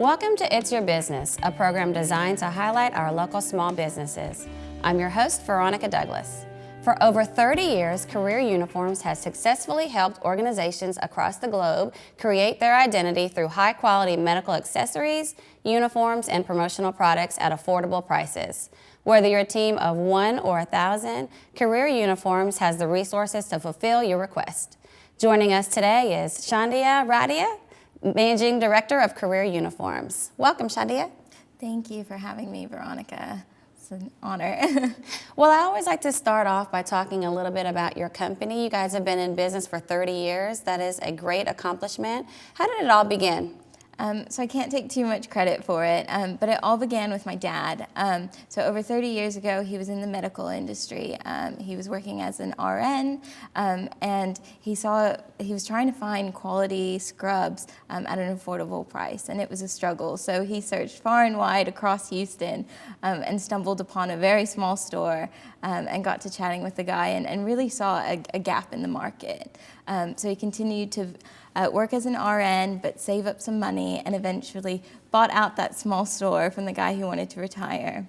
Welcome to It's Your Business, a program designed to highlight our local small businesses. I'm your host, Veronica Douglas. For over 30 years, Career Uniforms has successfully helped organizations across the globe create their identity through high-quality medical accessories, uniforms, and promotional products at affordable prices. Whether you're a team of 1 or 1,000, Career Uniforms has the resources to fulfill your request. Joining us today is Radia, Managing Director of Career Uniforms. Welcome, Chandani. Thank you for having me, Veronica. It's an honor. Well, I always like to start off by talking a little bit about your company. You guys have been in business for 30 years. That is a great accomplishment. How did it all begin? So I can't take too much credit for it, but it all began with my dad. So over 30 years ago, he was in the medical industry. He was working as an RN, and he was trying to find quality scrubs at an affordable price, and it was a struggle. So he searched far and wide across Houston and stumbled upon a very small store and got to chatting with the guy and really saw a gap in the market. So he continued to work as an RN, but save up some money and eventually bought out that small store from the guy who wanted to retire.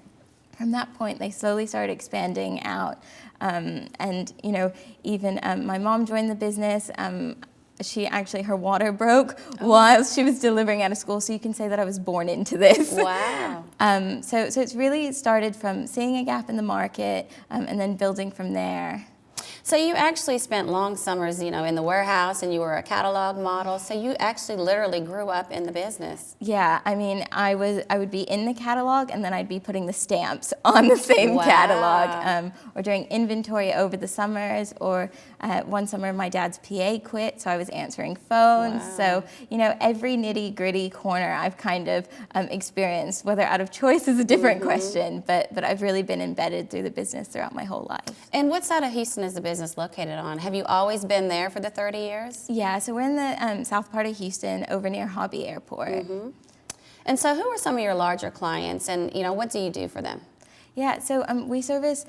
From that point, they slowly started expanding out. And, you know, even my mom joined the business. Her water broke while she was delivering out of school, so you can say that I was born into this. Wow. So it's really started from seeing a gap in the market and then building from there. So you actually spent long summers, in the warehouse, and you were a catalog model. So you actually literally grew up in the business. Yeah, I mean, I would be in the catalog, and then I'd be putting the stamps on the same catalog, or doing inventory over the summers. Or one summer, my dad's PA quit, so I was answering phones. Wow. So every nitty gritty corner I've kind of experienced. Whether out of choice is a different question, but I've really been embedded through the business throughout my whole life. And what side of Houston is the business located on? Have you always been there for the 30 years? Yeah, so we're in the south part of Houston, over near Hobby Airport. And so who are some of your larger clients, and what do you do for them? Yeah, so we service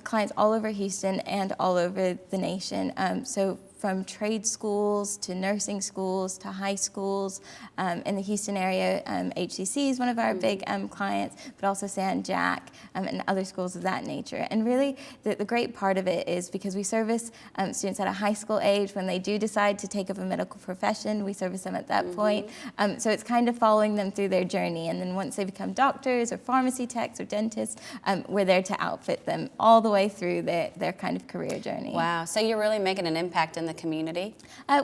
clients all over Houston and all over the nation. So from trade schools to nursing schools to high schools. In the Houston area, HCC is one of our big clients, but also San Jack and other schools of that nature. And really, the great part of it is because we service students at a high school age. When they do decide to take up a medical profession, we service them at that point. So it's kind of following them through their journey. And then once they become doctors or pharmacy techs or dentists, we're there to outfit them all the way through their kind of career journey. Wow, so you're really making an impact in the community?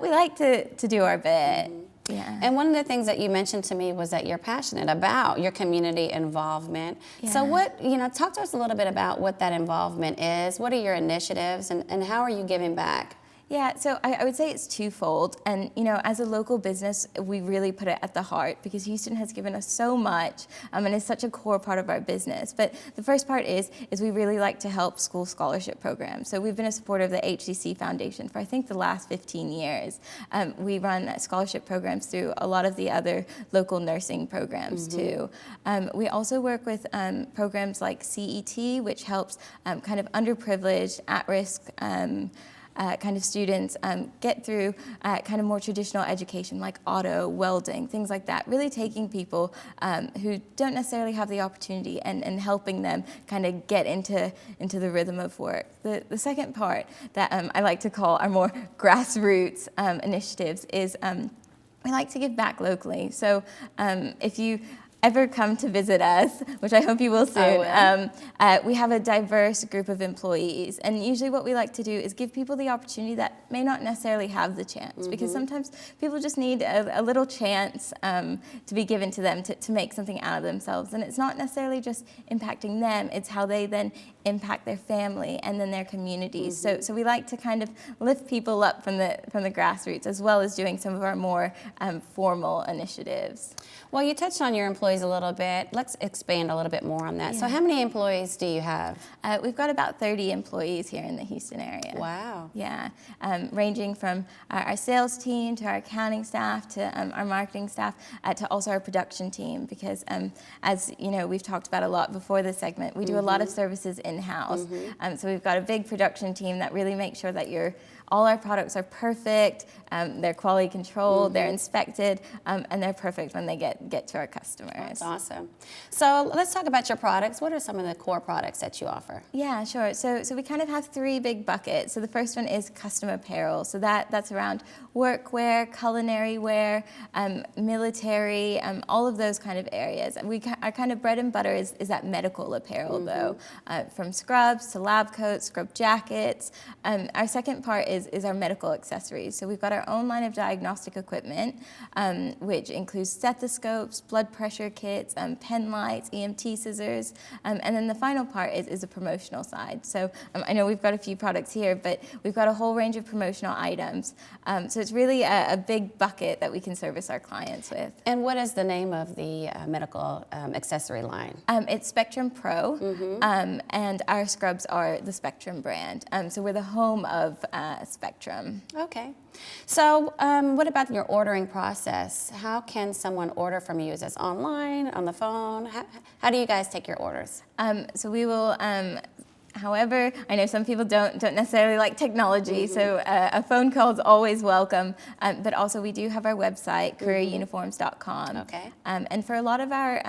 We like to do our bit. Yeah. And one of the things that you mentioned to me was that you're passionate about your community involvement. Yeah. So talk to us a little bit about what that involvement is. What are your initiatives, and how are you giving back? Yeah, so I would say it's twofold. And, as a local business, we really put it at the heart because Houston has given us so much and is such a core part of our business. But the first part is we really like to help school scholarship programs. So we've been a supporter of the HCC Foundation for, I think, the last 15 years. We run scholarship programs through a lot of the other local nursing programs, too. We also work with programs like CET, which helps kind of underprivileged, at-risk kind of students get through kind of more traditional education like auto, welding, things like that, really taking people who don't necessarily have the opportunity and helping them kind of get into the rhythm of work. The second part that I like to call our more grassroots initiatives is we like to give back locally. So if you ever come to visit us, which I hope you will soon, we have a diverse group of employees. And usually what we like to do is give people the opportunity that may not necessarily have the chance, because sometimes people just need a little chance to be given to them to make something out of themselves. And it's not necessarily just impacting them, it's how they then impact their family and then their communities. So we like to kind of lift people up from the grassroots, as well as doing some of our more formal initiatives. Well, you touched on your employees a little bit. Let's expand a little bit more on that. Yeah. So how many employees do you have? We've got about 30 employees here in the Houston area. Wow. Yeah, ranging from our sales team to our accounting staff to our marketing staff to also our production team, because as we've talked about a lot before this segment, we do a lot of services in-house. So we've got a big production team that really makes sure that your all our products are perfect, they're quality controlled, they're inspected, and they're perfect when they get to our customers. That's awesome. So let's talk about your products. What are some of the core products that you offer? Yeah, sure. So we kind of have three big buckets. So the first one is custom apparel. So that's around workwear, culinary wear, military, all of those kind of areas. Our kind of bread and butter is that medical apparel, though, from scrubs to lab coats, scrub jackets. Our second part is our medical accessories. So we've got our own line of diagnostic equipment, which includes stethoscopes, blood pressure kits, pen lights, EMT scissors, and then the final part is the promotional side. So I know we've got a few products here, but we've got a whole range of promotional items. So it's really a big bucket that we can service our clients with. And what is the name of the medical accessory line? It's Spectrum Pro, and our scrubs are the Spectrum brand. So we're the home of Spectrum. Okay. So what about your ordering process? How can someone order from you? Is this online, on the phone? How do you guys take your orders? So we will, however, I know some people don't necessarily like technology, so a phone call is always welcome. But also we do have our website, careeruniforms.com. Okay. And for a lot of our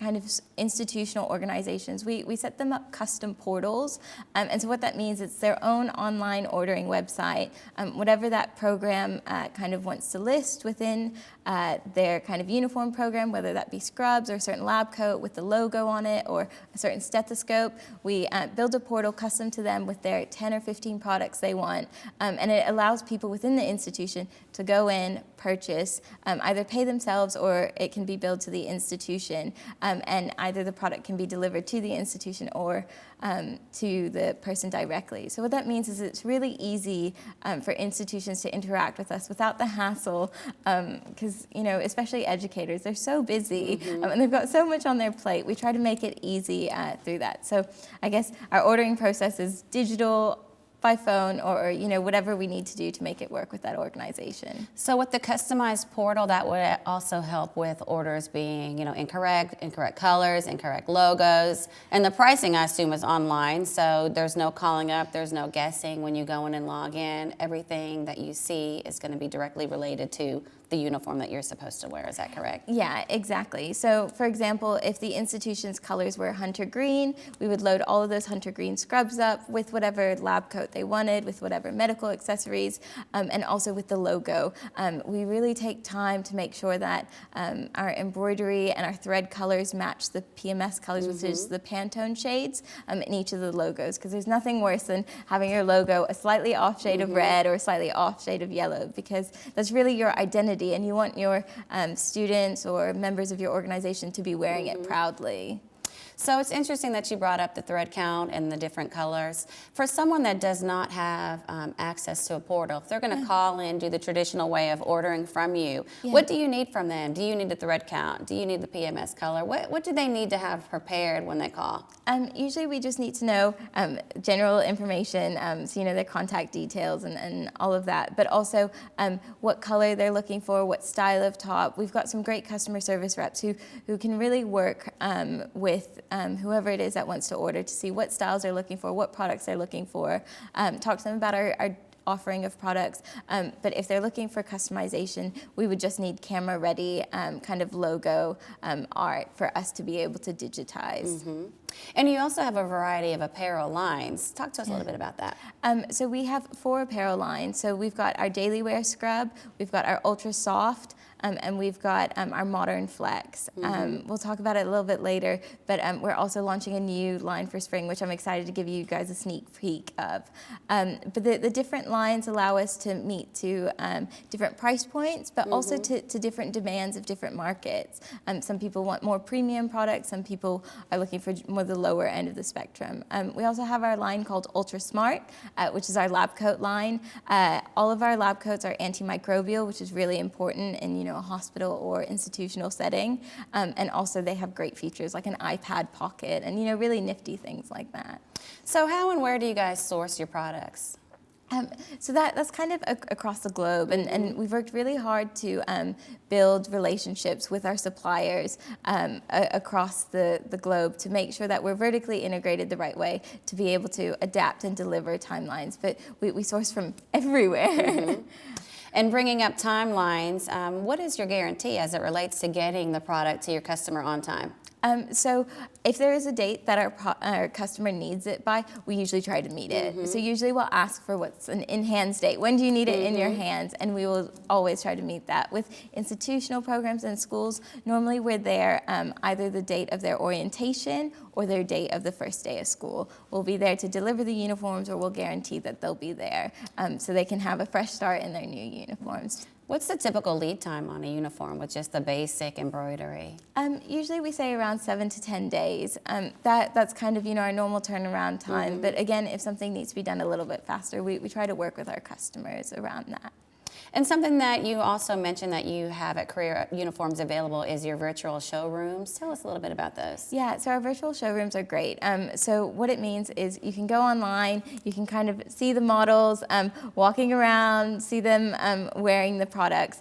kind of institutional organizations, we set them up custom portals. And so what that means, it's their own online ordering website. Whatever that program kind of wants to list within their kind of uniform program, whether that be scrubs or a certain lab coat with the logo on it or a certain stethoscope, we build a portal custom to them with their 10 or 15 products they want. And it allows people within the institution to go in, purchase, either pay themselves or it can be billed to the institution. And either the product can be delivered to the institution or to the person directly. So what that means is it's really easy for institutions to interact with us without the hassle, because, you know, especially educators, they're so busy and they've got so much on their plate. We try to make it easy through that. So I guess our ordering process is digital, by phone, or you know, whatever we need to do to make it work with that organization. So with the customized portal, that would also help with orders being, you know, incorrect colors, incorrect logos, and the pricing, I assume, is online, so there's no calling up, there's no guessing when you go in and log in. Everything that you see is going to be directly related to the uniform that you're supposed to wear. Is that correct? Yeah, exactly. So for example, if the institution's colors were hunter green, we would load all of those hunter green scrubs up with whatever lab coat they wanted, with whatever medical accessories, and also with the logo. We really take time to make sure that our embroidery and our thread colors match the PMS colors, which is the Pantone shades, in each of the logos, because there's nothing worse than having your logo a slightly off shade of red or a slightly off shade of yellow, because that's really your identity, and you want your students or members of your organization to be wearing it proudly. So it's interesting that you brought up the thread count and the different colors. For someone that does not have access to a portal, if they're going to call in, do the traditional way of ordering from you, what do you need from them? Do you need the thread count? Do you need the PMS color? What do they need to have prepared when they call? Usually we just need to know general information, so you know, their contact details and all of that, but also what color they're looking for, what style of top. We've got some great customer service reps who can really work with whoever it is that wants to order to see what styles they're looking for, what products they're looking for, talk to them about our offering of products. But if they're looking for customization, we would just need camera ready kind of logo art for us to be able to digitize. And you also have a variety of apparel lines. Talk to us a little bit about that. So we have 4 apparel lines. So we've got our daily wear scrub, we've got our ultra soft, and we've got our modern flex. We'll talk about it a little bit later, but we're also launching a new line for spring, which I'm excited to give you guys a sneak peek of. But the different lines allow us to meet to different price points, but also to different demands of different markets. Some people want more premium products, some people are looking for more the lower end of the spectrum. We also have our line called Ultra Smart, which is our lab coat line. All of our lab coats are antimicrobial, which is really important in, you know, a hospital or institutional setting, and also they have great features like an iPad pocket and, you know, really nifty things like that. So how and where do you guys source your products? So that's kind of across the globe, and we've worked really hard to build relationships with our suppliers across the globe to make sure that we're vertically integrated the right way to be able to adapt and deliver timelines. But we source from everywhere. And bringing up timelines, what is your guarantee as it relates to getting the product to your customer on time? So if there is a date that our customer needs it by, we usually try to meet it. So usually we'll ask for what's an in-hands date. When do you need it in your hands? And we will always try to meet that. With institutional programs and schools, normally we're there either the date of their orientation or their date of the first day of school. We'll be there to deliver the uniforms, or we'll guarantee that they'll be there so they can have a fresh start in their new uniforms. What's the typical lead time on a uniform with just the basic embroidery? Usually we say around 7 to 10 days. That's kind of our normal turnaround time. But again, if something needs to be done a little bit faster, we try to work with our customers around that. And something that you also mentioned that you have at Career Uniforms available is your virtual showrooms. Tell us a little bit about those. Yeah, so our virtual showrooms are great. So what it means is you can go online, you can kind of see the models walking around, see them wearing the products.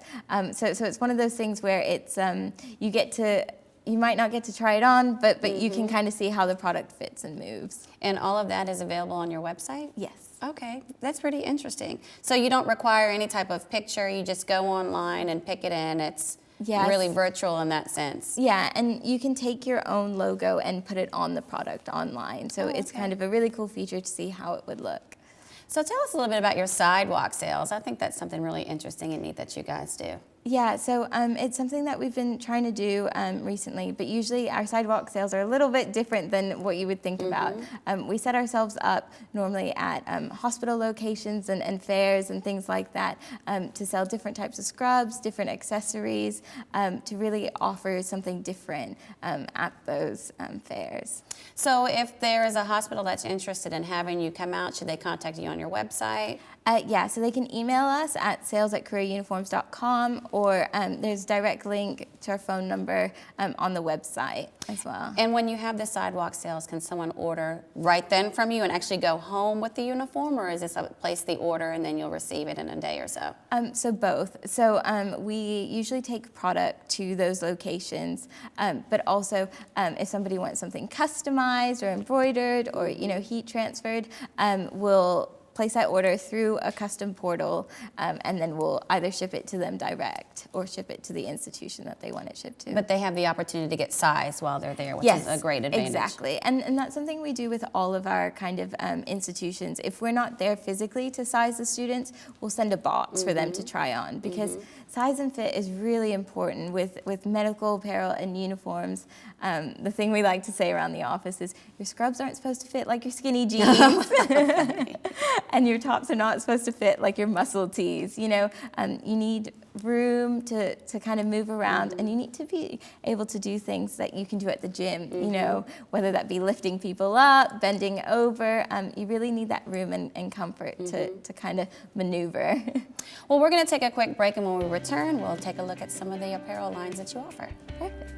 So it's one of those things where it's you might not get to try it on, but you can kind of see how the product fits and moves. And all of that is available on your website? Yes. Okay, that's pretty interesting. So you don't require any type of picture, you just go online and pick it in. It's really virtual in that sense. Yeah, and you can take your own logo and put it on the product online. So it's kind of a really cool feature to see how it would look. So tell us a little bit about your sidewalk sales. I think that's something really interesting and neat that you guys do. Yeah, so it's something that we've been trying to do recently, but usually our sidewalk sales are a little bit different than what you would think about. We set ourselves up normally at hospital locations and fairs and things like that to sell different types of scrubs, different accessories, to really offer something different at those fairs. So if there is a hospital that's interested in having you come out, should they contact you on your website? Yeah, so they can email us at sales@careeruniforms.com, or there's a direct link to our phone number on the website as well. And when you have the sidewalk sales, can someone order right then from you and actually go home with the uniform, or is this place the order and then you'll receive it in a day or so? So both. So we usually take product to those locations, but also if somebody wants something customized or embroidered or heat transferred, we'll place that order through a custom portal, and then we'll either ship it to them direct or ship it to the institution that they want it shipped to. But they have the opportunity to get sized while they're there, which is a great advantage. Exactly. And that's something we do with all of our kind of institutions. If we're not there physically to size the students, we'll send a box for them to try on, because size and fit is really important with medical apparel and uniforms. The thing we like to say around the office is your scrubs aren't supposed to fit like your skinny jeans. And your tops are not supposed to fit like your muscle tees. You need room to kind of move around, and you need to be able to do things that you can do at the gym, whether that be lifting people up, bending over. You really need that room and comfort to kind of maneuver. Well, we're going to take a quick break, and when we return, we'll take a look at some of the apparel lines that you offer. Perfect.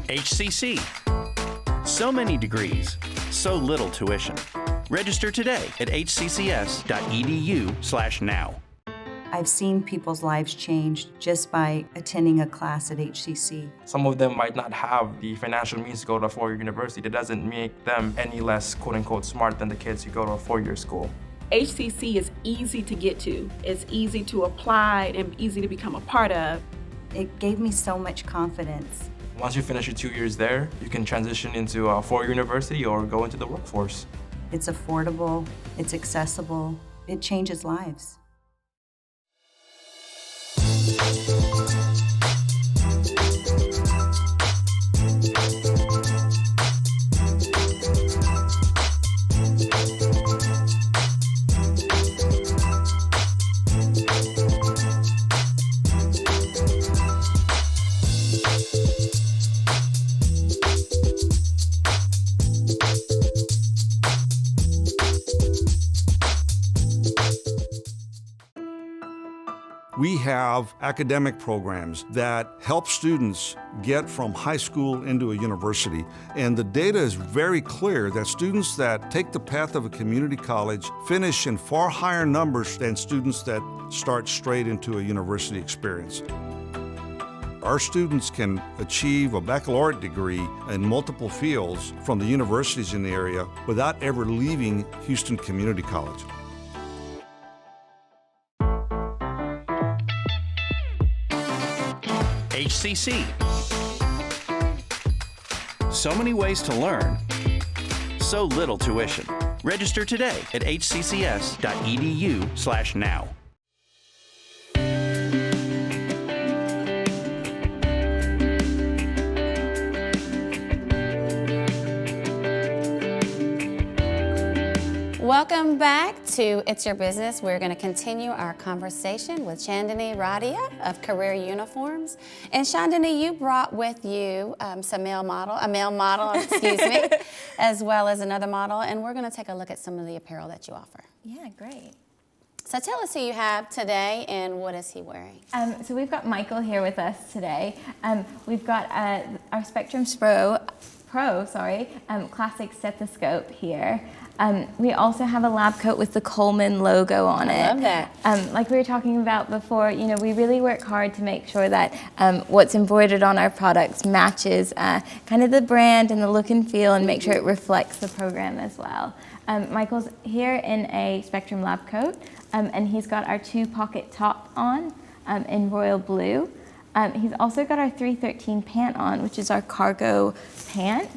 HCC. So many degrees, so little tuition. Register today at hccs.edu/now. I've seen people's lives change just by attending a class at HCC. Some of them might not have the financial means to go to a four-year university. That doesn't make them any less quote-unquote smart than the kids who go to a four-year school. HCC is easy to get to. It's easy to apply and easy to become a part of. It gave me so much confidence. Once you finish your 2 years there, you can transition into a four-year university or go into the workforce. It's affordable, it's accessible, it changes lives. have academic programs that help students get from high school into a university. And the data is very clear that students that take the path of a community college finish in far higher numbers than students that start straight into a university experience. Our students can achieve a baccalaureate degree in multiple fields from the universities in the area without ever leaving Houston Community College. HCC. So many ways to learn, so little tuition. Register today at hccs.edu/now. Welcome back to It's Your Business. We're going to continue our conversation with Chandani Radia of Career Uniforms. And Chandani, you brought with you a male model, excuse me, as well as another model. And we're going to take a look at some of the apparel that you offer. Yeah, great. So tell us who you have today and what is he wearing? So we've got Michael here with us today. We've got our Spectrum Pro classic stethoscope here. We also have a lab coat with the Coleman logo on it. I love that. Like we were talking about before, you know, we really work hard to make sure that what's embroidered on our products matches kind of the brand and the look and feel, and make sure it reflects the program as well. Michael's here in a Spectrum lab coat, and he's got our 2-pocket top on in royal blue. He's also got our 313 pant on, which is our cargo pant.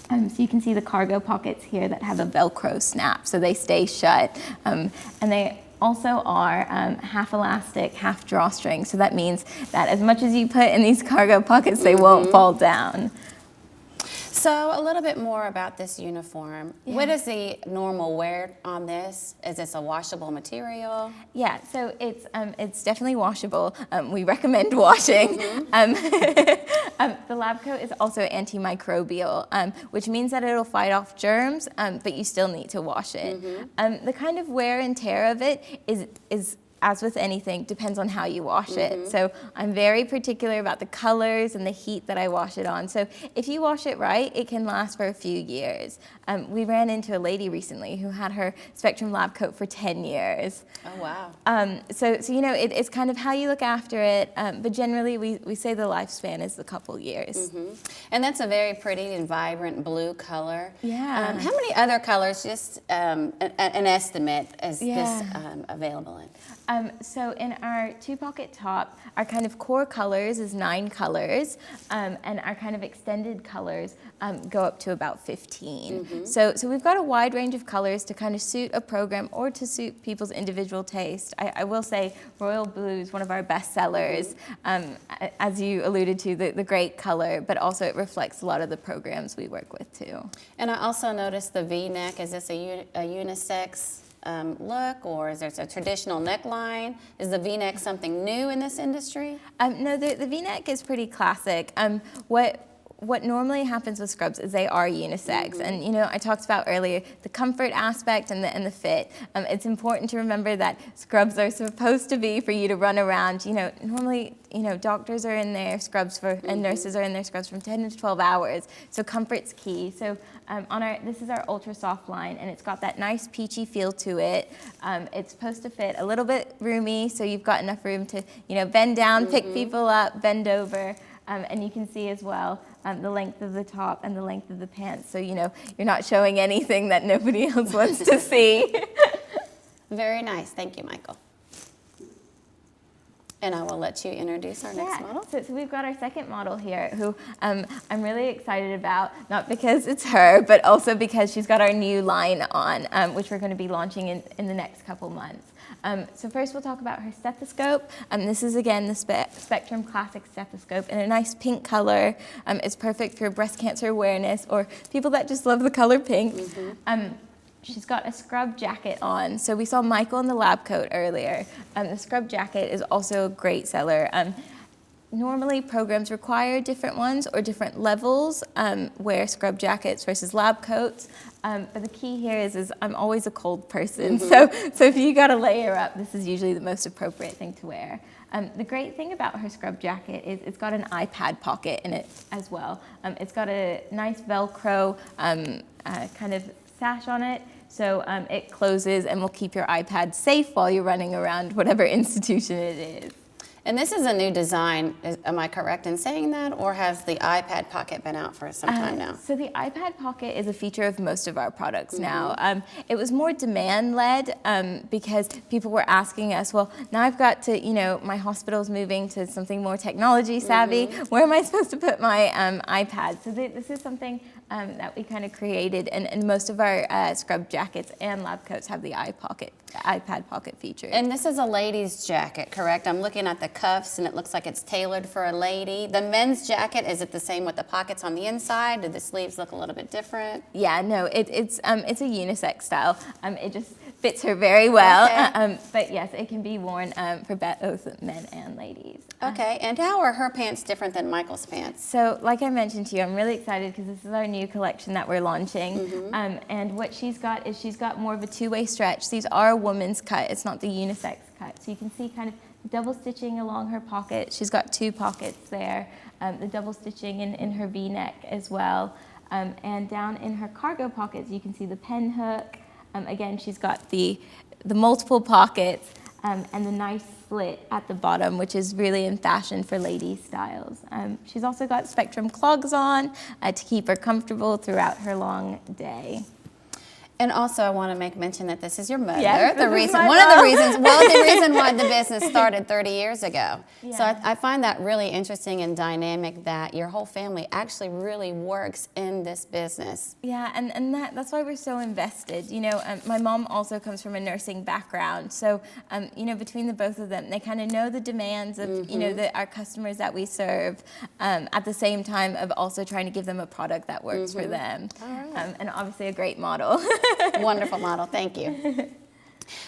So you can see the cargo pockets here that have a Velcro snap, so they stay shut. And they also are half elastic, half drawstring. So that means that as much as you put in these cargo pockets, they won't fall down. So a little bit more about this uniform. Yeah. What is the normal wear on this? Is this a washable material? Yeah, so it's definitely washable. We recommend washing. The lab coat is also antimicrobial, which means that it'll fight off germs, but you still need to wash it. The kind of wear and tear of it is as with anything, depends on how you wash it. So I'm very particular about the colors and the heat that I wash it on. So if you wash it right, it can last for a few years. We ran into a lady recently who had her Spectrum lab coat for 10 years. Oh, wow. So you know, it's kind of how you look after it, but generally we say the lifespan is a couple years. And that's a very pretty and vibrant blue color. Yeah. How many other colors, just an estimate, is this available in? So in our 2-pocket top, our kind of core colors is 9 colors, and our kind of extended colors go up to about 15. So we've got a wide range of colors to kind of suit a program or to suit people's individual taste. I will say royal blue is one of our best sellers, as you alluded to, the great color, but also it reflects a lot of the programs we work with too. And I also noticed the V-neck. Is this a unisex look, or is there a traditional neckline? Is the V-neck something new in this industry? No, the V-neck is pretty classic. What normally happens with scrubs is they are unisex, and you know, I talked about earlier the comfort aspect and the fit. It's important to remember that scrubs are supposed to be for you to run around. You know, normally, you know, doctors are in their scrubs and nurses are in their scrubs from 10 to 12 hours. So comfort's key. So this is our ultra soft line, and it's got that nice peachy feel to it. It's supposed to fit a little bit roomy, so you've got enough room to, you know, bend down, pick people up, bend over. And you can see as well the length of the top and the length of the pants. So, you know, you're not showing anything that nobody else wants to see. Very nice. Thank you, Michael. And I will let you introduce our next model. So we've got our second model here who I'm really excited about, not because it's her, but also because she's got our new line on, which we're going to be launching in the next couple months. So first we'll talk about her stethoscope. This is again the Spectrum Classic stethoscope in a nice pink color. It's perfect for breast cancer awareness or people that just love the color pink. She's got a scrub jacket on. So we saw Michael in the lab coat earlier. The scrub jacket is also a great seller. Normally, programs require different ones or different levels, wear scrub jackets versus lab coats. But the key here is I'm always a cold person, so if you got to layer up, this is usually the most appropriate thing to wear. The great thing about her scrub jacket is it's got an iPad pocket in it as well. It's got a nice Velcro kind of sash on it, so it closes and will keep your iPad safe while you're running around whatever institution it is. And this is a new design, am I correct in saying that, or has the iPad Pocket been out for some time now? So the iPad Pocket is a feature of most of our products now. It was more demand-led because people were asking us, well, now I've got to, my hospital's moving to something more technology savvy. Where am I supposed to put my iPad? So this is something that we kind of created, and most of our scrub jackets and lab coats have the iPad Pocket feature. And this is a lady's jacket, correct? I'm looking at the cuffs and it looks like it's tailored for a lady. The men's jacket, is it the same with the pockets on the inside? Do the sleeves look a little bit different? Yeah, no, it's a unisex style. It just fits her very well. Okay. But yes, it can be worn for both men and ladies. Okay, and how are her pants different than Michael's pants? So, like I mentioned to you, I'm really excited because this is our new collection that we're launching. And what she's got is she's got more of a two-way stretch. These are a woman's cut. It's not the unisex cut. So you can see kind of double stitching along her pocket. She's got two pockets there. The double stitching in her V-neck as well. And down in her cargo pockets, you can see the pen hook. Again, she's got the multiple pockets and the nice slit at the bottom, which is really in fashion for lady styles. She's also got Spectrum clogs on to keep her comfortable throughout her long day. And also, I want to make mention that this is your mother. Yes, the reason why the business started 30 years ago. Yeah. So I find that really interesting and dynamic that your whole family actually really works in this business. Yeah, and that's why we're so invested. My mom also comes from a nursing background, so between the both of them, they kind of know the demands of our customers that we serve, at the same time of also trying to give them a product that works for them. All right. And obviously a great model. Wonderful model, thank you.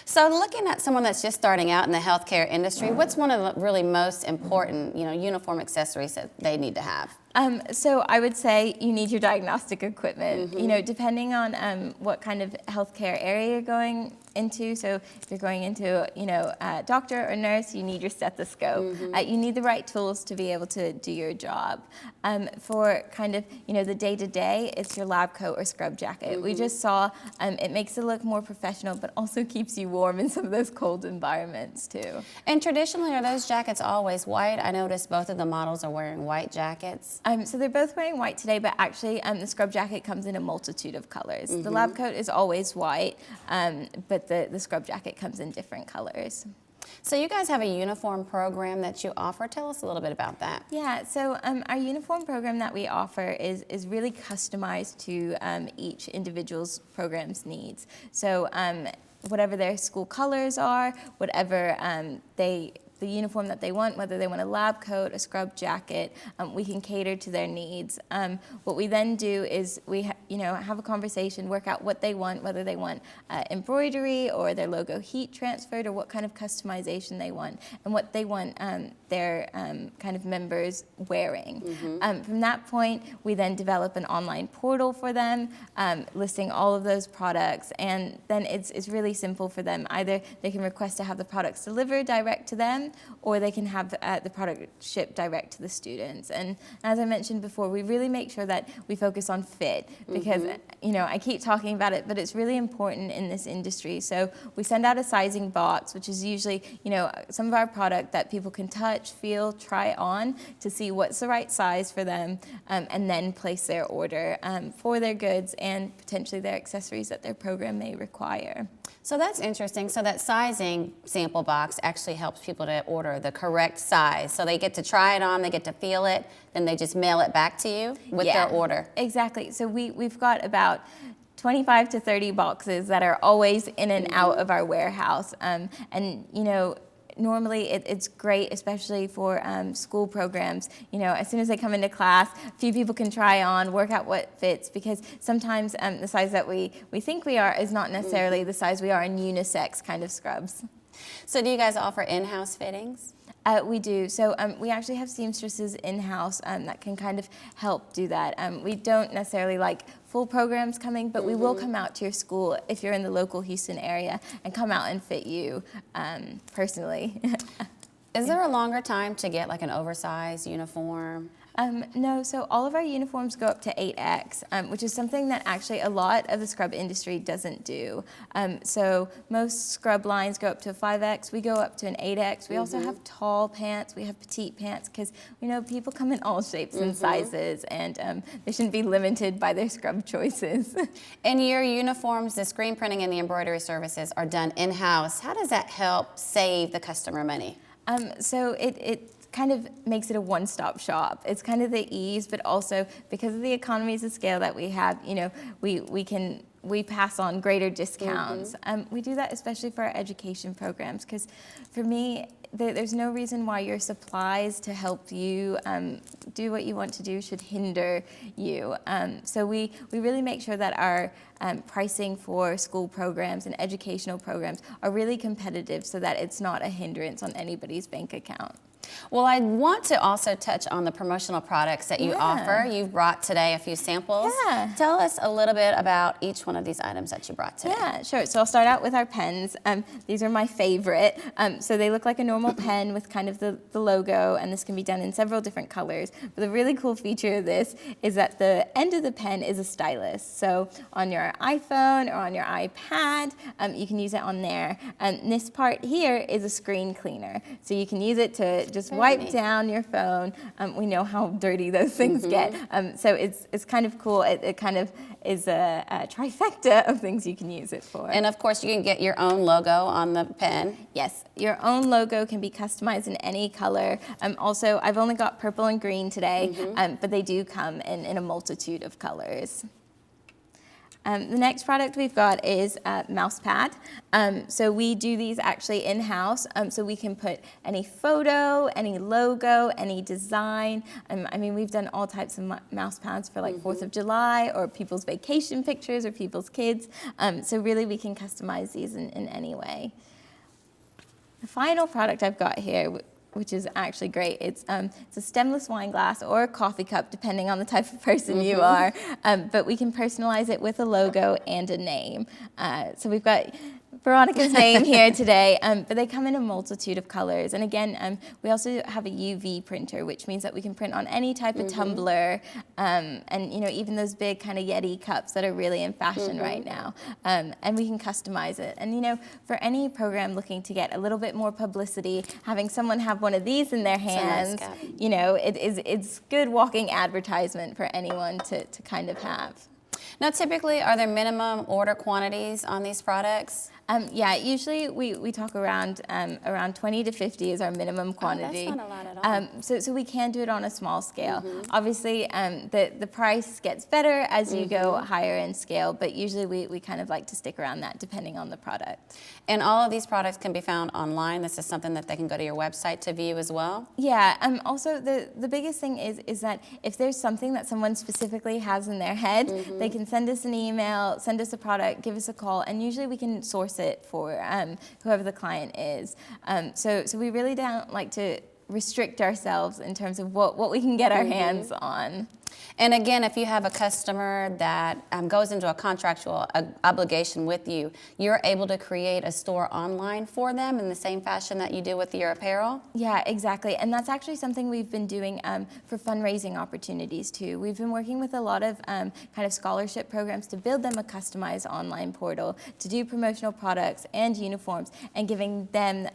So looking at someone that's just starting out in the healthcare industry, what's one of the really most important, uniform accessories that they need to have? So I would say you need your diagnostic equipment, depending on what kind of healthcare area you're going into. So if you're going into, a doctor or nurse, you need your stethoscope. You need the right tools to be able to do your job. For kind of, the day-to-day, it's your lab coat or scrub jacket. We just saw it makes it look more professional, but also keeps you warm in some of those cold environments too. And traditionally, are those jackets always white? I noticed both of the models are wearing white jackets. So they're both wearing white today, but actually the scrub jacket comes in a multitude of colors. The lab coat is always white, but the scrub jacket comes in different colors. So you guys have a uniform program that you offer. Tell us a little bit about that. Yeah, so our uniform program that we offer is really customized to each individual's program's needs. So whatever their school colors are, whatever the uniform that they want, whether they want a lab coat, a scrub jacket, we can cater to their needs. What we then do is we have a conversation, work out what they want, whether they want embroidery or their logo heat transferred or what kind of customization they want and what they want their kind of members wearing. From that point, we then develop an online portal for them, listing all of those products, and then it's really simple for them. Either they can request to have the products delivered direct to them, or they can have the product shipped direct to the students. And as I mentioned before, we really make sure that we focus on fit because, I keep talking about it, but it's really important in this industry. So we send out a sizing box, which is usually, some of our product that people can touch, feel, try on to see what's the right size for them, and then place their order for their goods and potentially their accessories that their program may require. So that's interesting. So that sizing sample box actually helps people to order the correct size. So they get to try it on, they get to feel it, then they just mail it back to you with their order. Exactly. So we've got about 25 to 30 boxes that are always in and out of our warehouse. And normally it's great, especially for school programs. As soon as they come into class, a few people can try on, work out what fits, because sometimes the size that we think we are is not necessarily the size we are in unisex kind of scrubs. So do you guys offer in-house fittings? We do. So we actually have seamstresses in-house that can kind of help do that. We don't necessarily like full programs coming, but we will come out to your school if you're in the local Houston area and come out and fit you personally. Is there a longer time to get like an oversized uniform? No, so all of our uniforms go up to 8X, which is something that actually a lot of the scrub industry doesn't do. So most scrub lines go up to a 5X, we go up to an 8X. We also have tall pants, we have petite pants, because we know people come in all shapes and sizes, and they shouldn't be limited by their scrub choices. And your uniforms, the screen printing and the embroidery services are done in-house. How does that help save the customer money? So it kind of makes it a one-stop shop. It's kind of the ease, but also because of the economies of scale that we have, you know, we pass on greater discounts. We do that especially for our education programs, because for me, there's no reason why your supplies to help you do what you want to do should hinder you. So we really make sure that our pricing for school programs and educational programs are really competitive so that it's not a hindrance on anybody's bank account. Well, I want to also touch on the promotional products that you offer. You've brought today a few samples. Yeah. Tell us a little bit about each one of these items that you brought today. Yeah, sure. So I'll start out with our pens. These are my favorite. So they look like a normal pen with kind of the logo, and this can be done in several different colors. But the really cool feature of this is that the end of the pen is a stylus. So on your iPhone or on your iPad, you can use it on there. And this part here is a screen cleaner. So you can use it to just wipe down your phone. We know how dirty those things get. So it's kind of cool. It kind of is a trifecta of things you can use it for. And of course, you can get your own logo on the pen. Yes, your own logo can be customized in any color. Also, I've only got purple and green today, but they do come in a multitude of colors. The next product we've got is mouse pad. So we do these actually in-house, so we can put any photo, any logo, any design. I mean, we've done all types of mouse pads for like 4th of July or people's vacation pictures or people's kids. So really we can customize these in any way. The final product I've got here, which is actually great. It's a stemless wine glass or a coffee cup, depending on the type of person you are. But we can personalize it with a logo and a name. So we've got Veronica's name here today, but they come in a multitude of colors. And again, we also have a UV printer, which means that we can print on any type of tumbler, and you know, even those big kind of Yeti cups that are really in fashion right now. And we can customize it. And you know, for any program looking to get a little bit more publicity, having someone have one of these in their hands, you know, it's good walking advertisement for anyone to kind of have. Now, typically, are there minimum order quantities on these products? Yeah, usually we talk around 20 to 50 is our minimum quantity. Oh, that's not a lot at all. So we can do it on a small scale. Obviously, the price gets better as you go higher in scale, but usually we kind of like to stick around that depending on the product. And all of these products can be found online. This is something that they can go to your website to view as well? Yeah, also the biggest thing is that if there's something that someone specifically has in their head, they can send us an email, send us a product, give us a call, and usually we can source it for whoever the client is. So we really don't like to restrict ourselves in terms of what we can get our hands on. And again, if you have a customer that goes into a contractual obligation with you, you're able to create a store online for them in the same fashion that you do with your apparel? Yeah, exactly. And that's actually something we've been doing for fundraising opportunities too. We've been working with a lot of kind of scholarship programs to build them a customized online portal to do promotional products and uniforms and giving them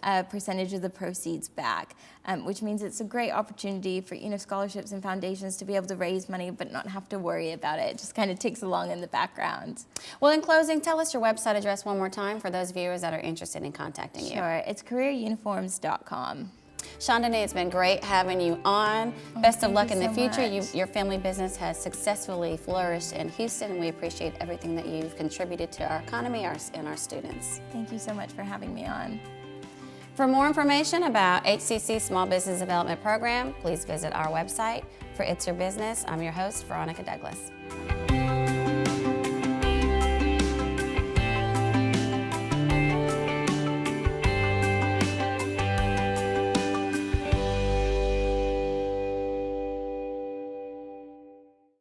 a percentage of the proceeds back, which means it's a great opportunity for scholarships and foundations to be able to raise money but not have to worry about it. It just kind of ticks along in the background. Well, in closing, tell us your website address one more time for those viewers that are interested in contacting you. Sure, it's careeruniforms.com. Chandani, it's been great having you on. Best of luck in the future. Your family business has successfully flourished in Houston, and we appreciate everything that you've contributed to our economy and our students. Thank you so much for having me on. For more information about HCC Small Business Development Program, please visit our website. For It's Your Business, I'm your host, Veronica Douglas.